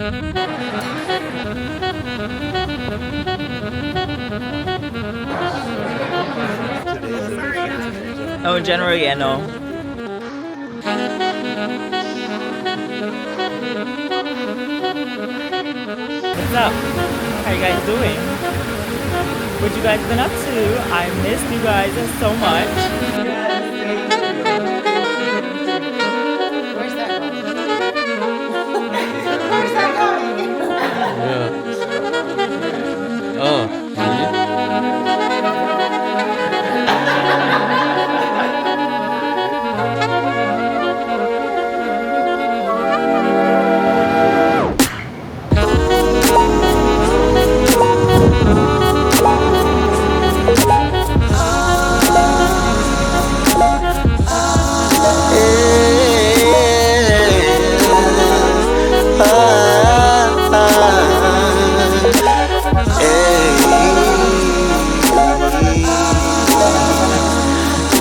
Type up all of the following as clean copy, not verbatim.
Oh, in general, yeah, no. What's up? How you guys doing? What you guys been up to? I missed you guys so much. Where's that going? Where's that going?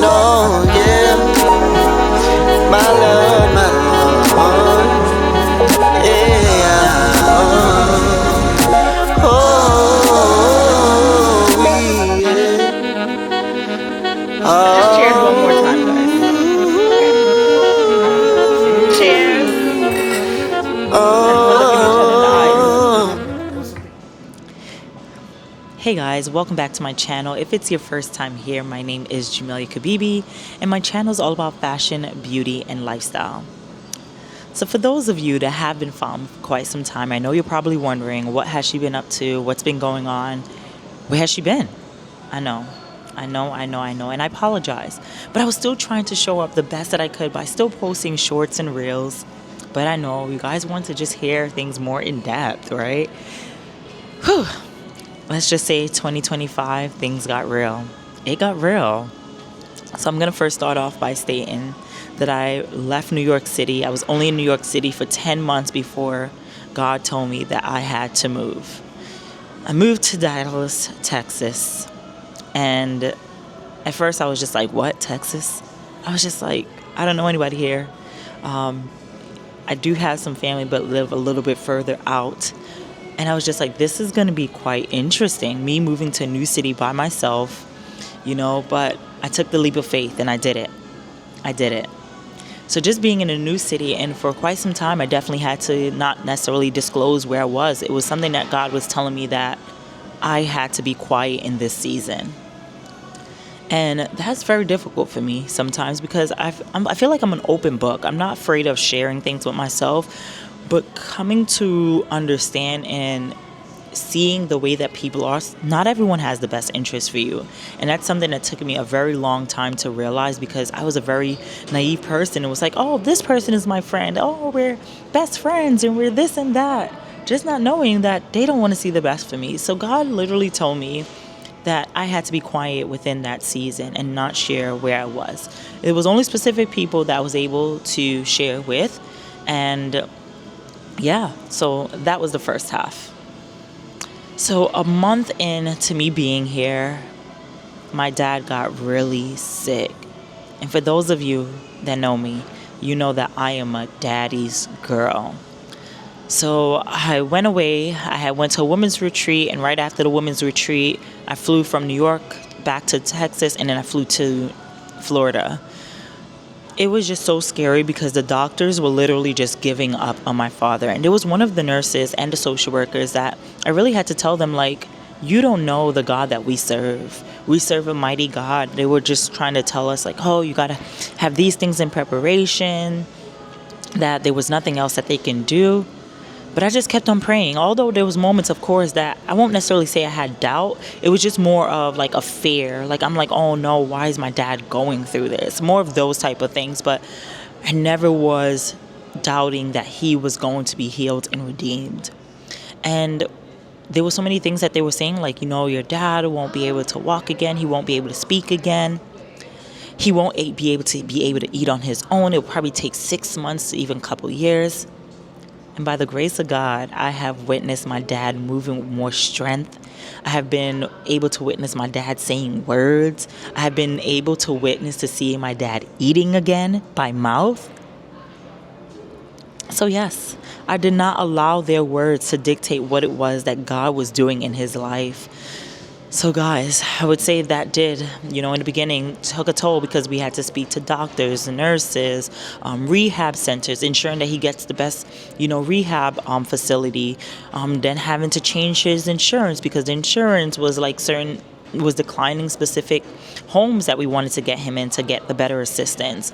No, yeah, my love, yeah. Oh, yeah. Just cheers one more time, guys. Cheers. And we're looking each other in the eyes. Hey guys, welcome back to my channel. If it's your first time here, my name is Jamelia Kabibi, and my channel is all about fashion, beauty, and lifestyle. So for those of you that have been following for quite some time, I know you're probably wondering, what has she been up to? What's been going on? Where has she been? I know, and I apologize. But I was still trying to show up the best that I could by still posting shorts and reels. But I know you guys want to just hear things more in depth, right? Whew. Let's just say 2025, things got real. It got real. So I'm going to first start off by stating that I left New York City. I was only in New York City for 10 months before God told me that I had to move. I moved to Dallas, Texas. And at first I was just like, what, Texas? I was just like, I don't know anybody here. I do have some family, but live a little bit further out. And I was just like, this is going to be quite interesting, me moving to a new city by myself, but I took the leap of faith and I did it. So just being in a new city, and for quite some time, I definitely had to not necessarily disclose where I was. It was something that God was telling me that I had to be quiet in this season. And that's very difficult for me sometimes because I feel like I'm an open book. I'm not afraid of sharing things with myself, but coming to understand and seeing the way that people are, not everyone has the best interest for you. And that's something that took me a very long time to realize, because I was a very naive person. It was like, oh, this person is my friend. Oh, we're best friends and we're this and that. Just not knowing that they don't want to see the best for me. So God literally told me that I had to be quiet within that season and not share where I was. It was only specific people that I was able to share with. And yeah, so that was the first half. So a month into me being here, my dad got really sick. And for those of you that know me, you know that I am a daddy's girl. So I went away. I went to a women's retreat, and right after the women's retreat, I flew from New York back to Texas, and then I flew to Florida. It was just so scary because the doctors were literally just giving up on my father. And there was one of the nurses and the social workers that I really had to tell them, like, you don't know the God that we serve. We serve a mighty God. They were just trying to tell us, like, oh, you got to have these things in preparation, that there was nothing else that they can do. But I just kept on praying. Although there was moments, of course, that I won't necessarily say I had doubt. It was just more of like a fear. Like, I'm like, oh no, why is my dad going through this? More of those type of things. But I never was doubting that he was going to be healed and redeemed. And there were so many things that they were saying, like, your dad won't be able to walk again. He won't be able to speak again. He won't be able to eat on his own. It will probably take 6 months to even a couple years. And by the grace of God, I have witnessed my dad moving with more strength. I have been able to witness my dad saying words. I have been able to witness to see my dad eating again by mouth. So yes, I did not allow their words to dictate what it was that God was doing in his life. So, guys, I would say that did, in the beginning, took a toll because we had to speak to doctors, nurses, rehab centers, ensuring that he gets the best, rehab facility. Then having to change his insurance because the insurance was was declining specific homes that we wanted to get him in to get the better assistance.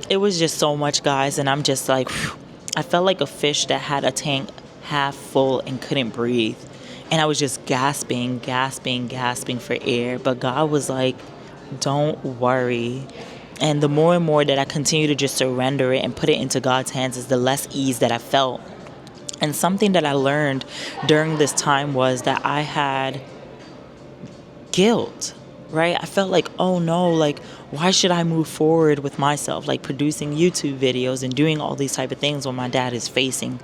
It was just so much, guys, and I'm just like, whew. I felt like a fish that had a tank half full and couldn't breathe. And I was just gasping, gasping, gasping for air. But God was like, don't worry. And the more and more that I continue to just surrender it and put it into God's hands is the less ease that I felt. And something that I learned during this time was that I had guilt, right? I felt like, oh no, like, why should I move forward with myself? Like producing YouTube videos and doing all these type of things when my dad is facing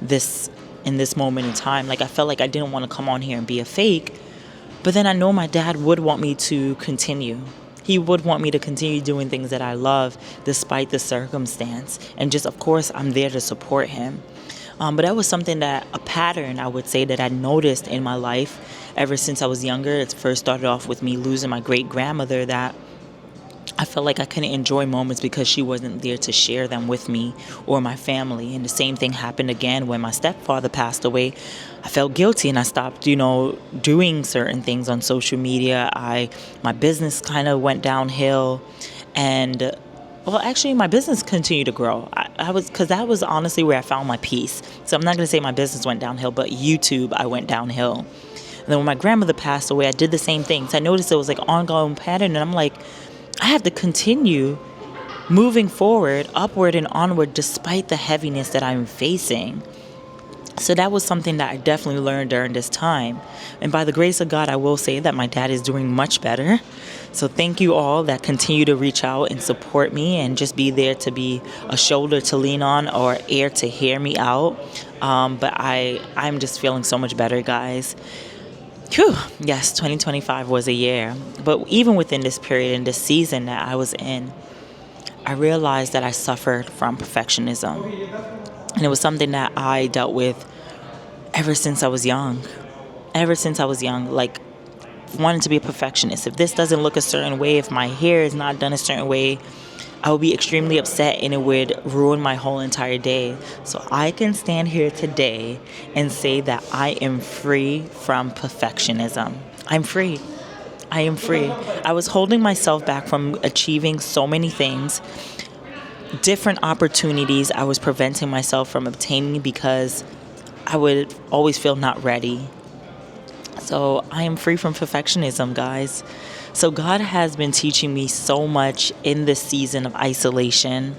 this in this moment in time. Like, I felt like I didn't want to come on here and be a fake, but then I know my dad would want me to continue. He would want me to continue doing things that I love despite the circumstance. And just, of course, I'm there to support him. But that was something a pattern, I would say, that I noticed in my life ever since I was younger. It first started off with me losing my great grandmother, that I felt like I couldn't enjoy moments because she wasn't there to share them with me or my family. And the same thing happened again when my stepfather passed away. I felt guilty and I stopped, doing certain things on social media. My business kind of went downhill, and well, actually, my business continued to grow. Because that was honestly where I found my peace. So I'm not going to say my business went downhill, but YouTube, I went downhill. And then when my grandmother passed away, I did the same thing. So I noticed it was like an ongoing pattern, and I'm like, I have to continue moving forward, upward and onward, despite the heaviness that I'm facing. So that was something that I definitely learned during this time. And by the grace of God, I will say that my dad is doing much better. So thank you all that continue to reach out and support me and just be there to be a shoulder to lean on or ear to hear me out. But I'm just feeling so much better, guys. Whew, yes, 2025 was a year. But even within this period and this season that I was in, I realized that I suffered from perfectionism. And it was something that I dealt with ever since I was young. Ever since I was young, like wanting to be a perfectionist. If this doesn't look a certain way, if my hair is not done a certain way, I would be extremely upset and it would ruin my whole entire day. So I can stand here today and say that I am free from perfectionism. I'm free. I am free. I was holding myself back from achieving so many things, different opportunities I was preventing myself from obtaining because I would always feel not ready. So I am free from perfectionism, guys. So God has been teaching me so much in this season of isolation.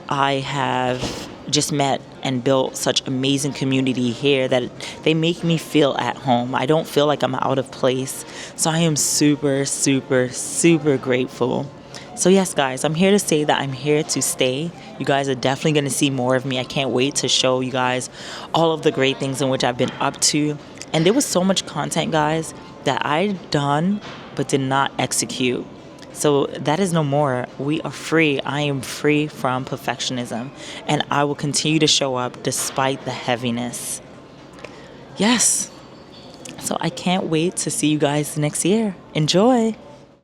I have just met and built such amazing community here that they make me feel at home. I don't feel like I'm out of place. So I am super, super, super grateful. So yes, guys, I'm here to say that I'm here to stay. You guys are definitely going to see more of me. I can't wait to show you guys all of the great things in which I've been up to. And there was so much content, guys, that I done but did not execute. So that is no more. We are free. I am free from perfectionism. And I will continue to show up despite the heaviness. Yes. So I can't wait to see you guys next year. Enjoy.